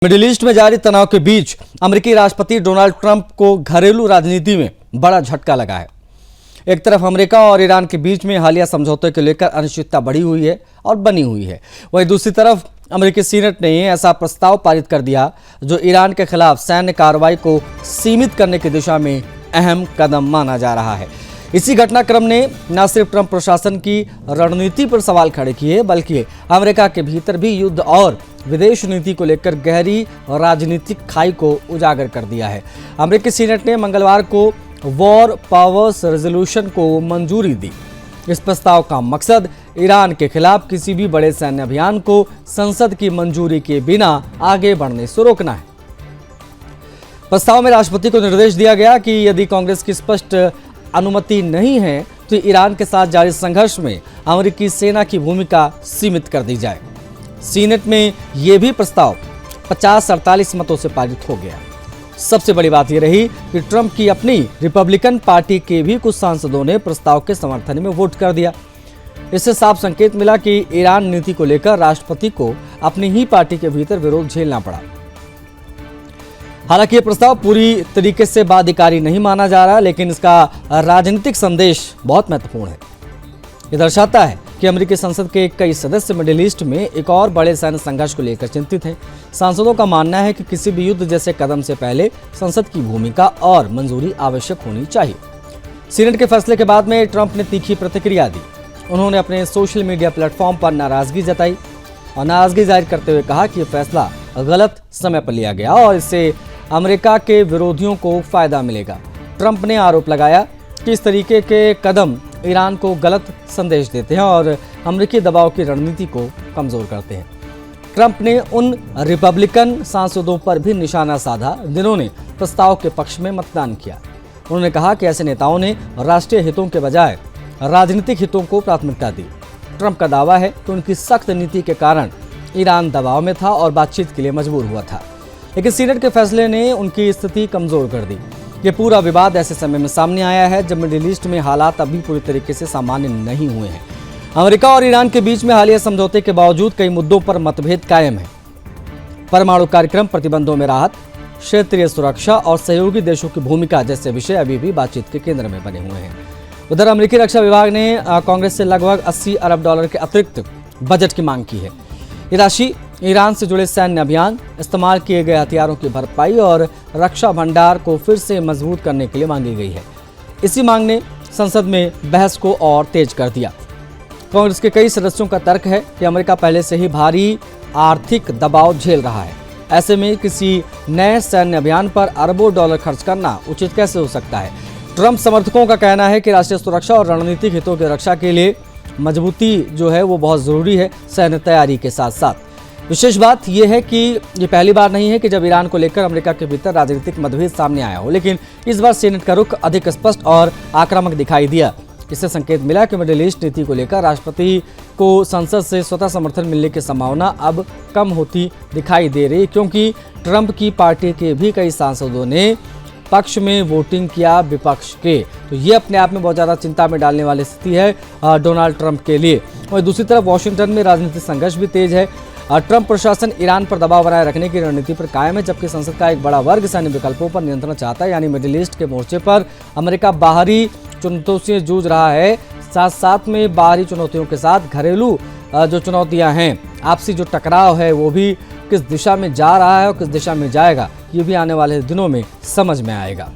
Middle east में जारी तनाव के बीच अमेरिकी राष्ट्रपति डोनाल्ड ट्रंप को घरेलू राजनीति में बड़ा झटका लगा है। एक तरफ अमेरिका और ईरान के बीच में हालिया समझौते को लेकर अनिश्चितता बढ़ी हुई है और बनी हुई है। वहीं दूसरी तरफ अमेरिकी सीनेट ने ऐसा प्रस्ताव पारित कर दिया जो ईरान के खिलाफ सैन्य कार्रवाई को सीमित करने की दिशा में अहम कदम माना जा रहा है। इसी घटनाक्रम ने न सिर्फ ट्रंप प्रशासन की रणनीति पर सवाल खड़े किए बल्कि अमेरिका के भीतर भी युद्ध और विदेश नीति को लेकर गहरी राजनीतिक खाई को उजागर कर दिया है। अमेरिकी सीनेट ने मंगलवार को वॉर पावर्स रेजोल्यूशन को मंजूरी दी। इस प्रस्ताव का मकसद ईरान के खिलाफ किसी भी बड़े सैन्य अभियान को संसद की मंजूरी के बिना आगे बढ़ने से रोकना है। प्रस्ताव में राष्ट्रपति को निर्देश दिया गया कि यदि कांग्रेस की स्पष्ट अनुमति नहीं है तो ईरान के साथ जारी संघर्ष में अमेरिकी सेना की भूमिका सीमित कर दी जाए। सीनेट में यह भी प्रस्ताव 50-48 मतों से पारित हो गया। सबसे बड़ी बात यह रही कि ट्रंप की अपनी रिपब्लिकन पार्टी के भी कुछ सांसदों ने प्रस्ताव के समर्थन में वोट कर दिया। इससे साफ संकेत मिला कि ईरान नीति को लेकर राष्ट्रपति को अपनी ही पार्टी के भीतर विरोध झेलना पड़ा। हालांकि यह प्रस्ताव पूरी तरीके से बाध्यकारी नहीं माना जा रहा, लेकिन इसका राजनीतिक संदेश बहुत महत्वपूर्ण है। यह दर्शाता है कि अमेरिकी संसद के कई सदस्य मिडिल ईस्ट में एक और बड़े सैन्य संघर्ष को लेकर चिंतित हैं। सांसदों का मानना है कि किसी भी युद्ध जैसे कदम से पहले संसद की भूमिका और मंजूरी आवश्यक होनी चाहिए। सीनेट के फैसले के बाद में ट्रंप ने तीखी प्रतिक्रिया दी। उन्होंने अपने सोशल मीडिया प्लेटफॉर्म पर नाराजगी जताई और नाराजगी जाहिर करते हुए कहा कि यह फैसला गलत समय पर लिया गया और इससे अमेरिका के विरोधियों को फायदा मिलेगा। ट्रंप ने आरोप लगाया कि इस तरीके के कदम ईरान को गलत संदेश देते हैं और अमेरिकी दबाव की रणनीति को कमजोर करते हैं। ट्रंप ने उन रिपब्लिकन सांसदों पर भी निशाना साधा जिन्होंने प्रस्ताव के पक्ष में मतदान किया। उन्होंने कहा कि ऐसे नेताओं ने राष्ट्रीय हितों के बजाय राजनीतिक हितों को प्राथमिकता दी। ट्रंप का दावा है कि उनकी सख्त नीति के कारण ईरान दबाव में था और बातचीत के लिए मजबूर हुआ था, लेकिन सीनेट के फैसले ने उनकी स्थिति कमजोर कर दी। ये पूरा विवाद ऐसे समय में सामने आया है जब मिडिल ईस्ट में हालात अभी पूरी तरीके से सामान्य नहीं हुए हैं। अमेरिका और ईरान के बीच में हालिया समझौते के बावजूद कई मुद्दों पर मतभेद कायम है। परमाणु कार्यक्रम, प्रतिबंधों में राहत, क्षेत्रीय सुरक्षा और सहयोगी देशों की भूमिका जैसे विषय अभी भी बातचीत के केंद्र में बने हुए हैं। उधर अमेरिकी रक्षा विभाग ने कांग्रेस से लगभग $80 अरब के अतिरिक्त बजट की मांग की है। ये राशि ईरान से जुड़े सैन्य अभियान, इस्तेमाल किए गए हथियारों की भरपाई और रक्षा भंडार को फिर से मजबूत करने के लिए मांगी गई है। इसी मांग ने संसद में बहस को और तेज कर दिया। कांग्रेस के कई सदस्यों का तर्क है कि अमेरिका पहले से ही भारी आर्थिक दबाव झेल रहा है। ऐसे में किसी नए सैन्य अभियान पर अरबों डॉलर खर्च करना उचित कैसे हो सकता है। ट्रंप समर्थकों का कहना है कि राष्ट्रीय सुरक्षा और रणनीतिक हितों की रक्षा के लिए मजबूती जो है वो बहुत जरूरी है, सैन्य तैयारी के साथ साथ। विशेष बात यह है कि ये पहली बार नहीं है कि जब ईरान को लेकर अमेरिका के भीतर राजनीतिक मतभेद सामने आया हो, लेकिन इस बार सीनेट का रुख अधिक स्पष्ट और आक्रामक दिखाई दिया। इससे संकेत मिला कि मिडिल ईस्ट नीति को लेकर राष्ट्रपति को संसद से स्वतः समर्थन मिलने की संभावना अब कम होती दिखाई दे रही, क्योंकि ट्रंप की पार्टी के भी कई सांसदों ने पक्ष में वोटिंग किया विपक्ष के। तो ये अपने आप में बहुत ज़्यादा चिंता में डालने वाली स्थिति है डोनाल्ड ट्रंप के लिए। और दूसरी तरफ वॉशिंगटन में राजनीतिक संघर्ष भी तेज है। ट्रंप प्रशासन ईरान पर दबाव बनाए रखने की रणनीति पर कायम है, जबकि संसद का एक बड़ा वर्ग सैन्य विकल्पों पर नियंत्रण चाहता है। यानी मिडिल ईस्ट के मोर्चे पर अमेरिका बाहरी चुनौतियों से जूझ रहा है, साथ साथ में बाहरी चुनौतियों के साथ घरेलू जो चुनौतियां हैं, आपसी जो टकराव है वो भी किस दिशा में जा रहा है और किस दिशा में जाएगा, ये भी आने वाले दिनों में समझ में आएगा।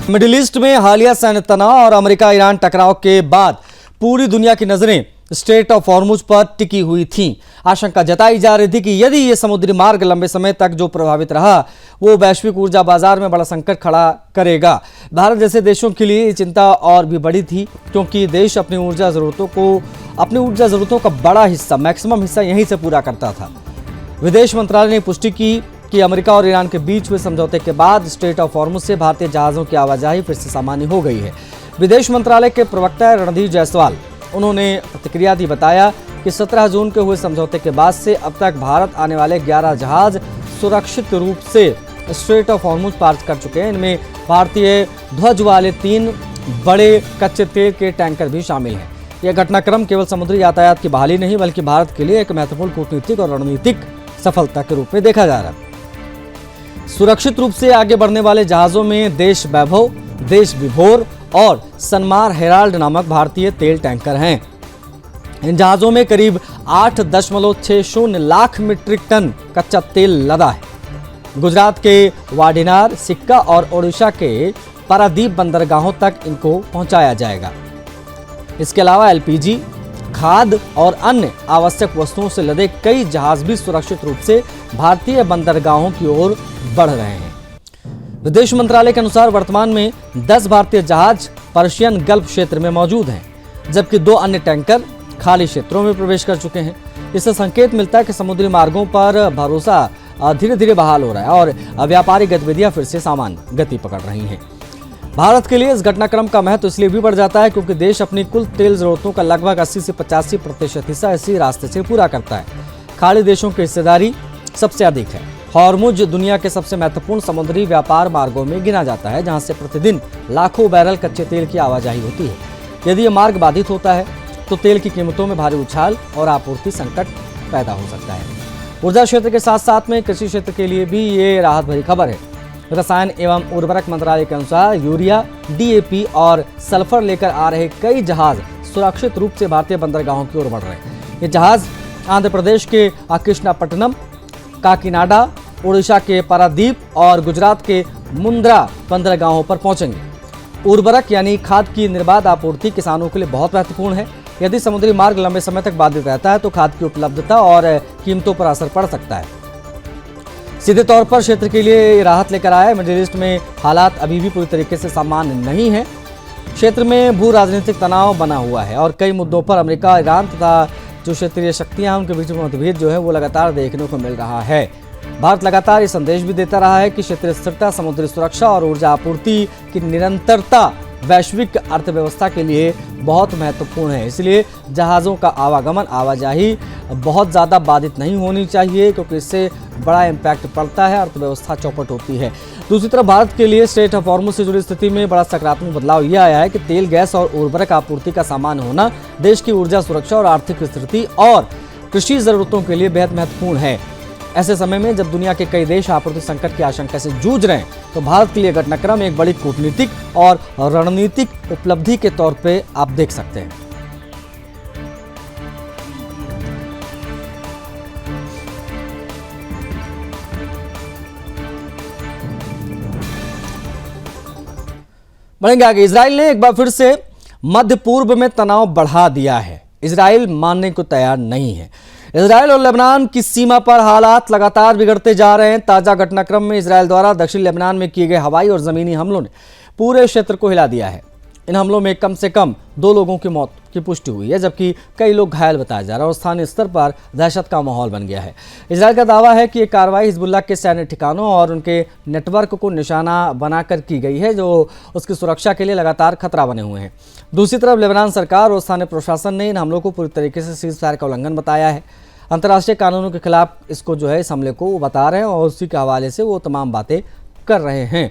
मिडिल ईस्ट में हालिया सैन्य तनाव और अमेरिका ईरान टकराव के बाद पूरी दुनिया की नजरें स्ट्रेट ऑफ हॉर्मुज पर टिकी हुई थीं। आशंका जताई जा रही थी कि यदि ये समुद्री मार्ग लंबे समय तक जो प्रभावित रहा वो वैश्विक ऊर्जा बाजार में बड़ा संकट खड़ा करेगा। भारत जैसे देशों के लिए ये चिंता और भी बड़ी थी, क्योंकि देश अपनी ऊर्जा जरूरतों का बड़ा हिस्सा, मैक्सिमम हिस्सा यहीं से पूरा करता था। विदेश मंत्रालय ने पुष्टि की कि अमेरिका और ईरान के बीच हुए समझौते के बाद स्ट्रेट ऑफ हॉर्मुज से भारतीय जहाज़ों की आवाजाही फिर से सामान्य हो गई है। विदेश मंत्रालय के प्रवक्ता रणधीर जायसवाल उन्होंने प्रतिक्रिया दी, बताया कि कि 17 जून के हुए समझौते के बाद से अब तक भारत आने वाले 11 जहाज सुरक्षित रूप से स्ट्रेट ऑफ हॉर्मुज पार कर चुके हैं। इनमें भारतीय ध्वज वाले 3 बड़े कच्चे तेल के टैंकर भी शामिल हैं। यह घटनाक्रम केवल समुद्री यातायात की बहाली नहीं बल्कि भारत के लिए एक महत्वपूर्ण कूटनीतिक और रणनीतिक सफलता के रूप में देखा जा रहा है। सुरक्षित रूप से आगे बढ़ने वाले जहाजों में देश वैभव, देश विभोर और सनमार हेराल्ड नामक भारतीय तेल टैंकर हैं। इन जहाजों में करीब 8.60 लाख मीट्रिक टन कच्चा तेल लदा है। गुजरात के वाडिनार, सिक्का और ओडिशा के पारादीप बंदरगाहों तक इनको पहुंचाया जाएगा। इसके अलावा एलपीजी, खाद और अन्य आवश्यक वस्तुओं से लदे कई जहाज भी सुरक्षित रूप से भारतीय बंदरगाहों की ओर बढ़ रहे हैं। विदेश मंत्रालय के अनुसार वर्तमान में 10 भारतीय जहाज पर्शियन गल्फ क्षेत्र में मौजूद हैं, जबकि 2 अन्य टैंकर खाली क्षेत्रों में प्रवेश कर चुके हैं। इससे संकेत मिलता है कि समुद्री मार्गों पर भरोसा धीरे धीरे बहाल हो रहा है और व्यापारिक गतिविधियां फिर से सामान्य गति पकड़ रही हैं। भारत के लिए इस घटनाक्रम का महत्व इसलिए भी बढ़ जाता है क्योंकि देश अपनी कुल तेल जरूरतों का लगभग 80 से 85% हिस्सा इसी रास्ते से पूरा करता है। खाड़ी देशों की हिस्सेदारी सबसे अधिक है। हॉर्मुज दुनिया के सबसे महत्वपूर्ण समुद्री व्यापार मार्गों में गिना जाता है, जहां से प्रतिदिन लाखों बैरल कच्चे तेल की आवाजाही होती है। यदि यह मार्ग बाधित होता है तो तेल की कीमतों में भारी उछाल और आपूर्ति संकट पैदा हो सकता है। ऊर्जा क्षेत्र के साथ साथ में कृषि क्षेत्र के लिए भी ये राहत भरी खबर है। रसायन एवं उर्वरक मंत्रालय के अनुसार यूरिया, डीएपी और सल्फर लेकर आ रहे कई जहाज सुरक्षित रूप से भारतीय बंदरगाहों की ओर बढ़ रहे हैं। ये जहाज आंध्र प्रदेश के कृष्णापट्टनम, काकीनाडा, ओडिशा के पारादीप और गुजरात के मुंद्रा बंदरगाहों पर पहुंचेंगे। उर्वरक यानी खाद की निर्बाध आपूर्ति किसानों के लिए बहुत महत्वपूर्ण है। यदि समुद्री मार्ग लंबे समय तक बाधित रहता है तो खाद की उपलब्धता और कीमतों पर असर पड़ सकता है। सीधे तौर पर क्षेत्र के लिए राहत लेकर आया है। मिडिल ईस्ट में हालात अभी भी पूरी तरीके से सामान्य नहीं है। क्षेत्र में भू राजनीतिक तनाव बना हुआ है और कई मुद्दों पर अमेरिका, ईरान तथा जो क्षेत्रीय शक्तियां हैं उनके बीच में मतभेद जो है वो लगातार देखने को मिल रहा है। भारत लगातार ये संदेश भी देता रहा है कि क्षेत्रीय स्थिरता, समुद्री सुरक्षा और ऊर्जा आपूर्ति की निरंतरता वैश्विक अर्थव्यवस्था के लिए बहुत महत्वपूर्ण है। इसलिए जहाज़ों का आवागमन, आवाजाही बहुत ज़्यादा बाधित नहीं होनी चाहिए क्योंकि इससे बड़ा इम्पैक्ट पड़ता है, अर्थव्यवस्था चौपट होती है। दूसरी तरफ भारत के लिए स्ट्रेट ऑफ हॉर्मुज से जुड़ी स्थिति में बड़ा सकारात्मक बदलाव यह आया है कि तेल, गैस और उर्वरक आपूर्ति का सामान्य होना देश की ऊर्जा सुरक्षा और आर्थिक स्थिति और कृषि ज़रूरतों के लिए बेहद महत्वपूर्ण है। ऐसे समय में जब दुनिया के कई देश आपूर्ति संकट की आशंका से जूझ रहे हैं तो भारत के लिए घटनाक्रम एक बड़ी कूटनीतिक और रणनीतिक उपलब्धि के तौर पे आप देख सकते हैं। बढ़ेंगे आगे। इजराइल ने एक बार फिर से मध्य पूर्व में तनाव बढ़ा दिया है। इजराइल मानने को तैयार नहीं है। इजराइल और लेबनान की सीमा पर हालात लगातार बिगड़ते जा रहे हैं। ताजा घटनाक्रम में इजराइल द्वारा दक्षिण लेबनान में किए गए हवाई और जमीनी हमलों ने पूरे क्षेत्र को हिला दिया है। इन हमलों में कम से कम 2 लोगों की मौत की पुष्टि हुई है, जबकि कई लोग घायल बताया जा रहा है और स्थानीय स्तर पर दहशत का माहौल बन गया है। इजराइल का दावा है कि ये कार्रवाई हिजबुल्लाह के सैन्य ठिकानों और उनके नेटवर्क को निशाना बनाकर की गई है, जो उसकी सुरक्षा के लिए लगातार खतरा बने हुए हैं। दूसरी तरफ लेबनान सरकार और स्थानीय प्रशासन ने इन हमलों को पूरी तरीके से सीज़फायर का उल्लंघन बताया है। अंतर्राष्ट्रीय कानूनों के खिलाफ इसको जो है इस हमले को वो बता रहे हैं और उसी के हवाले से वो तमाम बातें कर रहे हैं।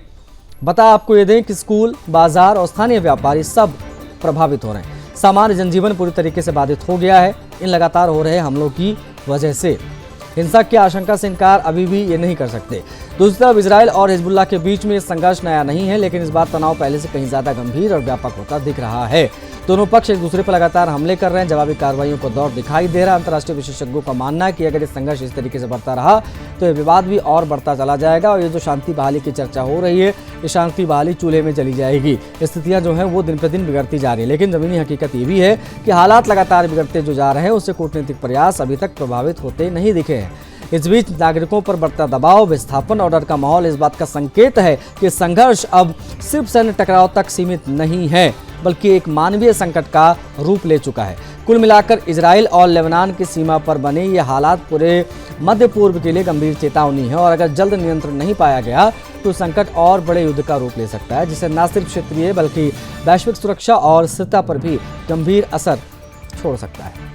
बता आपको ये दें कि स्कूल, बाजार और स्थानीय व्यापारी सब प्रभावित हो रहे हैं। सामान्य जनजीवन पूरी तरीके से बाधित हो गया है इन लगातार हो रहे हमलों की वजह से। हिंसा की आशंका से इनकार अभी भी ये नहीं कर सकते। दूसरी तरफ इजराइल और हिजबुल्लाह के बीच में संघर्ष नया नहीं है, लेकिन इस बार तनाव पहले से कहीं ज्यादा गंभीर और व्यापक होता दिख रहा है। दोनों पक्ष एक दूसरे पर लगातार हमले कर रहे हैं। जवाबी कार्रवाइयों को दौर दिखाई दे रहा है। अंतर्राष्ट्रीय विशेषज्ञों का मानना है कि अगर ये संघर्ष इस तरीके से बढ़ता रहा तो ये विवाद भी और बढ़ता चला जाएगा और ये जो शांति बहाली की चर्चा हो रही है, ये शांति बहाली चूल्हे में चली जाएगी। स्थितियां जो हैं वो दिन प्रतिदिन बिगड़ती जा रही है। लेकिन जमीनी हकीकत ये भी है कि हालात लगातार बिगड़ते जो जा रहे हैं उससे कूटनीतिक प्रयास अभी तक प्रभावित होते नहीं दिखे हैं। इस बीच नागरिकों पर बढ़ता दबाव, विस्थापन और डर का माहौल इस बात का संकेत है कि संघर्ष अब सिर्फ सैन्य टकराव तक सीमित नहीं है, बल्कि एक मानवीय संकट का रूप ले चुका है। कुल मिलाकर इजराइल और लेबनान की सीमा पर बने ये हालात पूरे मध्य पूर्व के लिए गंभीर चेतावनी है और अगर जल्द नियंत्रण नहीं पाया गया तो संकट और बड़े युद्ध का रूप ले सकता है, जिसे न सिर्फ क्षेत्रीय बल्कि वैश्विक सुरक्षा और स्थिरता पर भी गंभीर असर छोड़ सकता है।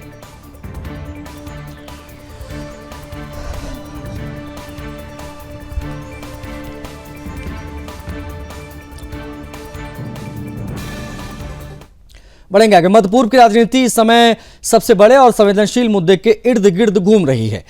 बढ़ेंगे आगे। मध्य पूर्व की राजनीति इस समय सबसे बड़े और संवेदनशील मुद्दे के इर्द गिर्द घूम रही है।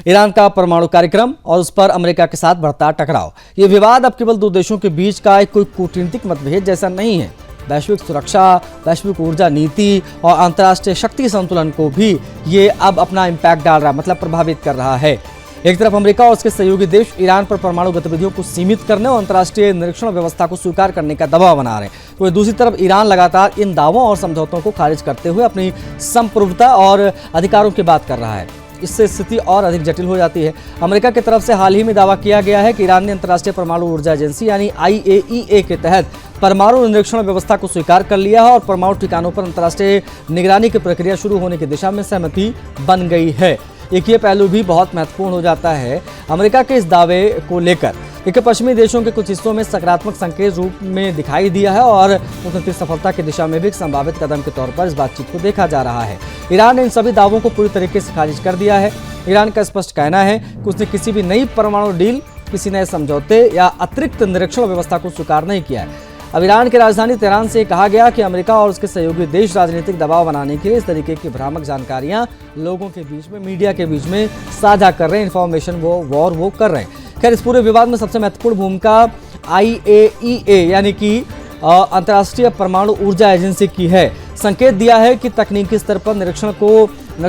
ईरान का परमाणु कार्यक्रम और उस पर अमेरिका के साथ बढ़ता टकराव। ये विवाद अब केवल दो देशों के बीच का एक कोई कूटनीतिक मतभेद जैसा नहीं है। वैश्विक सुरक्षा, वैश्विक ऊर्जा नीति और अंतर्राष्ट्रीय शक्ति संतुलन को भी ये अब अपना इम्पैक्ट डाल रहा है, मतलब प्रभावित कर रहा है। एक तरफ अमेरिका और उसके सहयोगी देश ईरान पर परमाणु गतिविधियों को सीमित करने और अंतर्राष्ट्रीय निरीक्षण व्यवस्था को स्वीकार करने का दबाव बना रहे हैं, तो दूसरी तरफ ईरान लगातार इन दावों और समझौतों को खारिज करते हुए अपनी संप्रभुता और अधिकारों की बात कर रहा है। इससे स्थिति और अधिक जटिल हो जाती है। अमेरिका की तरफ से हाल ही में दावा किया गया है कि ईरान ने अंतर्राष्ट्रीय परमाणु ऊर्जा एजेंसी यानी IAEA के तहत परमाणु निरीक्षण व्यवस्था को स्वीकार कर लिया है और परमाणु ठिकानों पर अंतर्राष्ट्रीय निगरानी की प्रक्रिया शुरू होने की दिशा में सहमति बन गई है। एक ये पहलू भी बहुत महत्वपूर्ण हो जाता है अमेरिका के इस दावे को लेकर। एक पश्चिमी देशों के कुछ हिस्सों में सकारात्मक संकेत रूप में दिखाई दिया है और कूटनीतिक सफलता की दिशा में भी एक संभावित कदम के तौर पर इस बातचीत को देखा जा रहा है। ईरान ने इन सभी दावों को पूरी तरीके से खारिज कर दिया है। ईरान का स्पष्ट कहना है कि उसने किसी भी नई परमाणु डील, किसी नए समझौते या अतिरिक्त निरीक्षण व्यवस्था को स्वीकार नहीं किया है। अब ईरान की राजधानी तेहरान से कहा गया कि अमेरिका और उसके सहयोगी देश राजनीतिक दबाव बनाने के लिए इस तरीके की भ्रामक जानकारियां लोगों के बीच में, मीडिया के बीच में साझा कर रहे हैं। इन्फॉर्मेशन वॉर वो कर रहे हैं। खैर, इस पूरे विवाद में सबसे महत्वपूर्ण भूमिका IAEA यानी कि अंतर्राष्ट्रीय परमाणु ऊर्जा एजेंसी की है। संकेत दिया है कि तकनीकी स्तर पर निरीक्षण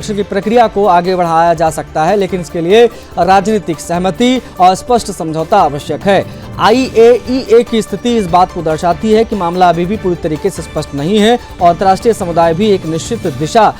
की प्रक्रिया को आगे बढ़ाया जा सकता है, लेकिन इसके लिए राजनीतिक सहमति और स्पष्ट समझौता आवश्यक है। IAEA की स्थिति इस बात को दर्शाती है कि मामला अभी भी पूरी तरीके से स्पष्ट नहीं है और अंतर्राष्ट्रीय समुदाय भी एक निश्चित दिशा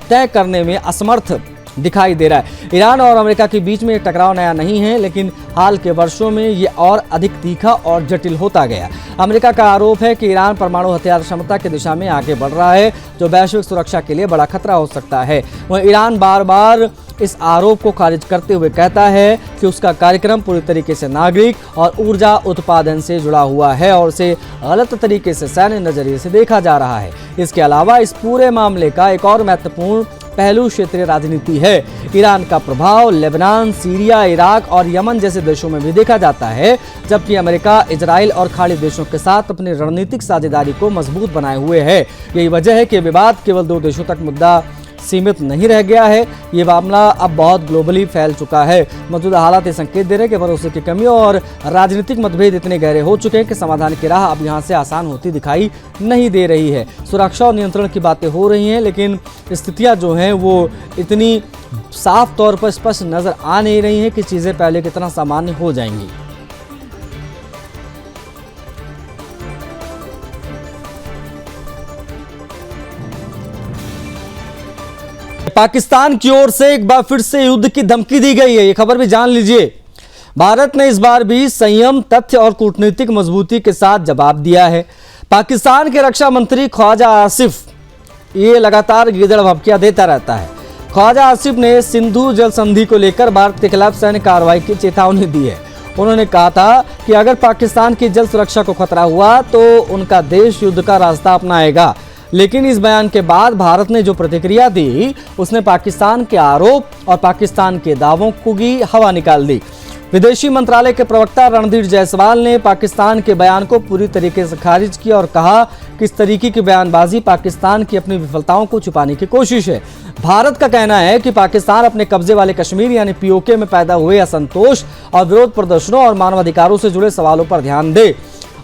तय करने में असमर्थ दिखाई दे रहा है। ईरान और अमेरिका के बीच में टकराव नया नहीं है, लेकिन हाल के वर्षों में ये और अधिक तीखा और जटिल होता गया। अमेरिका का आरोप है कि ईरान परमाणु हथियार क्षमता की दिशा में आगे बढ़ रहा है, जो वैश्विक सुरक्षा के लिए बड़ा खतरा हो सकता है। वहीं ईरान बार बार इस आरोप को खारिज करते हुए कहता है कि उसका कार्यक्रम पूरी तरीके से नागरिक और ऊर्जा उत्पादन से जुड़ा हुआ है और उसे गलत तरीके से सैन्य नजरिए से देखा जा रहा है। इसके अलावा इस पूरे मामले का एक और महत्वपूर्ण पहलू क्षेत्रीय राजनीति है। ईरान का प्रभाव लेबनान, सीरिया, इराक और यमन जैसे देशों में भी देखा जाता है, जबकि अमेरिका इजराइल और खाड़ी देशों के साथ अपनी रणनीतिक साझेदारी को मजबूत बनाए हुए है। यही वजह है कि विवाद केवल दो देशों तक मुद्दा सीमित नहीं रह गया है। ये मामला अब बहुत ग्लोबली फैल चुका है। मौजूदा हालात ये संकेत दे रहे हैं कि भरोसे की कमी और राजनीतिक मतभेद इतने गहरे हो चुके हैं कि समाधान की राह अब यहाँ से आसान होती दिखाई नहीं दे रही है। सुरक्षा और नियंत्रण की बातें हो रही हैं, लेकिन स्थितियाँ जो हैं वो इतनी साफ तौर पर स्पष्ट नजर आ नहीं रही हैं कि चीज़ें पहले की तरह सामान्य हो जाएंगी। पाकिस्तान की ओर से एक बार फिर से युद्ध की धमकी दी गई है, ये खबर भी जान लीजिए। भारत ने इस बार भी संयम, तथ्य और कूटनीतिक मजबूती के साथ जवाब दिया है। पाकिस्तान के रक्षा मंत्री ख्वाजा आसिफ ये लगातार गीदड़ भभकियां देता रहता है। ख्वाजा आसिफ ने सिंधु जल संधि को लेकर भारत के खिलाफ सैन्य कार्रवाई की चेतावनी दी है। उन्होंने कहा था कि अगर पाकिस्तान की जल सुरक्षा को खतरा हुआ तो उनका देश युद्ध का रास्ता अपनाएगा। लेकिन इस बयान के बाद भारत ने जो प्रतिक्रिया दी, उसने पाकिस्तान के आरोप और पाकिस्तान के दावों को की हवा निकाल दी। विदेशी मंत्रालय के प्रवक्ता रणधीर जायसवाल ने पाकिस्तान के बयान को पूरी तरीके से खारिज किया और कहा कि इस तरीके की बयानबाजी पाकिस्तान की अपनी विफलताओं को छुपाने की कोशिश है। भारत का कहना है कि पाकिस्तान अपने कब्जे वाले कश्मीर यानी POK में पैदा हुए असंतोष और विरोध प्रदर्शनों और मानवाधिकारों से जुड़े सवालों पर ध्यान दे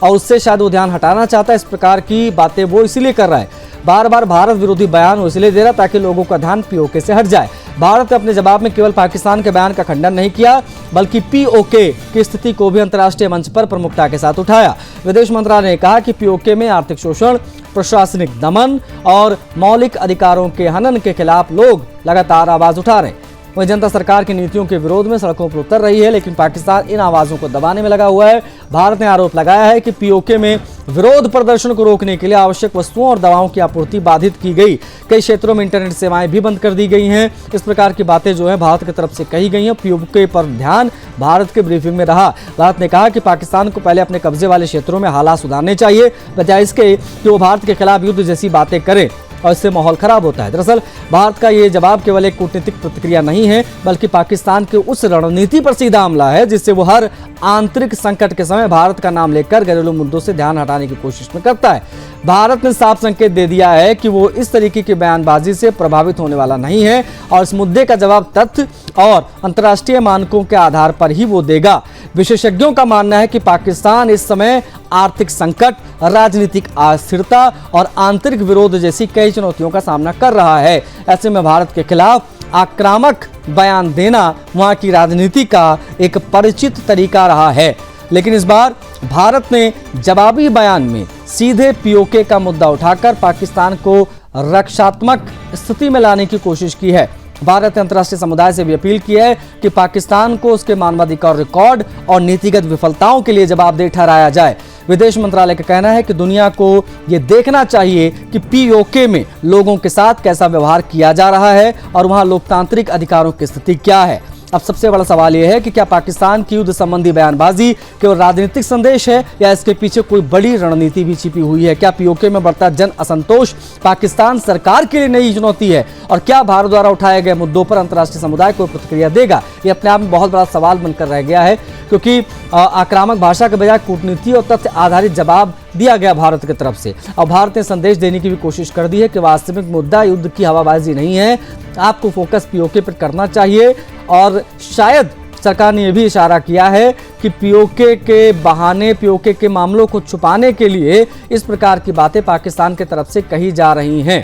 और उससे शायद वो ध्यान हटाना चाहता है। इस प्रकार की बातें वो इसीलिए कर रहा है। बार बार भारत विरोधी बयान वो इसलिए दे रहा ताकि लोगों का ध्यान POK से हट जाए। भारत ने अपने जवाब में केवल पाकिस्तान के बयान का खंडन नहीं किया, बल्कि POK की स्थिति को भी अंतर्राष्ट्रीय मंच पर प्रमुखता के साथ उठाया। विदेश मंत्रालय ने कहा कि POK में आर्थिक शोषण, प्रशासनिक दमन और मौलिक अधिकारों के हनन के खिलाफ लोग लगातार आवाज उठा रहे हैं। वहीं जनता सरकार की नीतियों के विरोध में सड़कों पर उतर रही है, लेकिन पाकिस्तान इन आवाजों को दबाने में लगा हुआ है। भारत ने आरोप लगाया है कि POK में विरोध प्रदर्शन को रोकने के लिए आवश्यक वस्तुओं और दवाओं की आपूर्ति बाधित की गई। कई क्षेत्रों में इंटरनेट सेवाएं भी बंद कर दी गई हैं। इस प्रकार की बातें जो है भारत की तरफ से कही गई हैं। POK पर ध्यान भारत के ब्रीफिंग में रहा। भारत ने कहा कि पाकिस्तान को पहले अपने कब्जे वाले क्षेत्रों में हालात सुधारने चाहिए, बजाय इसके कि वो भारत के खिलाफ युद्ध जैसी बातें करे और इससे माहौल खराब होता है। दरअसल भारत का ये जवाब केवल एक कूटनीतिक प्रतिक्रिया नहीं है, बल्कि पाकिस्तान की उस रणनीति पर सीधा हमला है जिससे वो हर आंतरिक संकट के समय भारत का नाम लेकर घरेलू मुद्दों से ध्यान हटाने की कोशिश में करता है। भारत ने साफ संकेत दे दिया है कि वो इस तरीके की बयानबाजी से प्रभावित होने वाला नहीं है और इस मुद्दे का जवाब तथ्य और अंतर्राष्ट्रीय मानकों के आधार पर ही वो देगा। विशेषज्ञों का मानना है कि पाकिस्तान इस समय आर्थिक संकट, राजनीतिक अस्थिरता और आंतरिक विरोध जैसी कई चुनौतियों का सामना कर रहा है। ऐसे में भारत के खिलाफ आक्रामक बयान देना वहां की राजनीति का एक परिचित तरीका रहा है। लेकिन इस बार भारत ने जवाबी बयान में सीधे पीओके का मुद्दा उठाकर पाकिस्तान को रक्षात्मक स्थिति में लाने की कोशिश की है। भारत ने अंतर्राष्ट्रीय समुदाय से भी अपील की है कि पाकिस्तान को उसके मानवाधिकार रिकॉर्ड और नीतिगत विफलताओं के लिए जवाबदेह ठहराया जाए। विदेश मंत्रालय का कहना है कि दुनिया को यह देखना चाहिए कि पीओके में लोगों के साथ कैसा व्यवहार किया जा रहा है और वहां लोकतांत्रिक अधिकारों की स्थिति क्या है। अब सबसे बड़ा सवाल यह है कि क्या पाकिस्तान की युद्ध संबंधी बयानबाजी केवल राजनीतिक संदेश है या इसके पीछे कोई बड़ी रणनीति भी छिपी हुई है। क्या पीओके में बढ़ता जन असंतोष पाकिस्तान सरकार के लिए नई चुनौती है और क्या भारत द्वारा उठाए गए मुद्दों पर अंतर्राष्ट्रीय समुदाय को प्रतिक्रिया देगा। यह अपने आप में बहुत बड़ा सवाल बनकर रह गया है, क्योंकि आक्रामक भाषा के बजाय कूटनीति और तथ्य आधारित जवाब दिया गया भारत की तरफ से। और भारत ने संदेश देने की भी कोशिश कर दी है कि वास्तविक मुद्दा युद्ध की हवाबाजी नहीं है, आपको फोकस पीओके पर करना चाहिए। और शायद सरकार ने यह भी इशारा किया है कि पीओके के बहाने, पीओके के मामलों को छुपाने के लिए इस प्रकार की बातें पाकिस्तान की तरफ से कही जा रही हैं।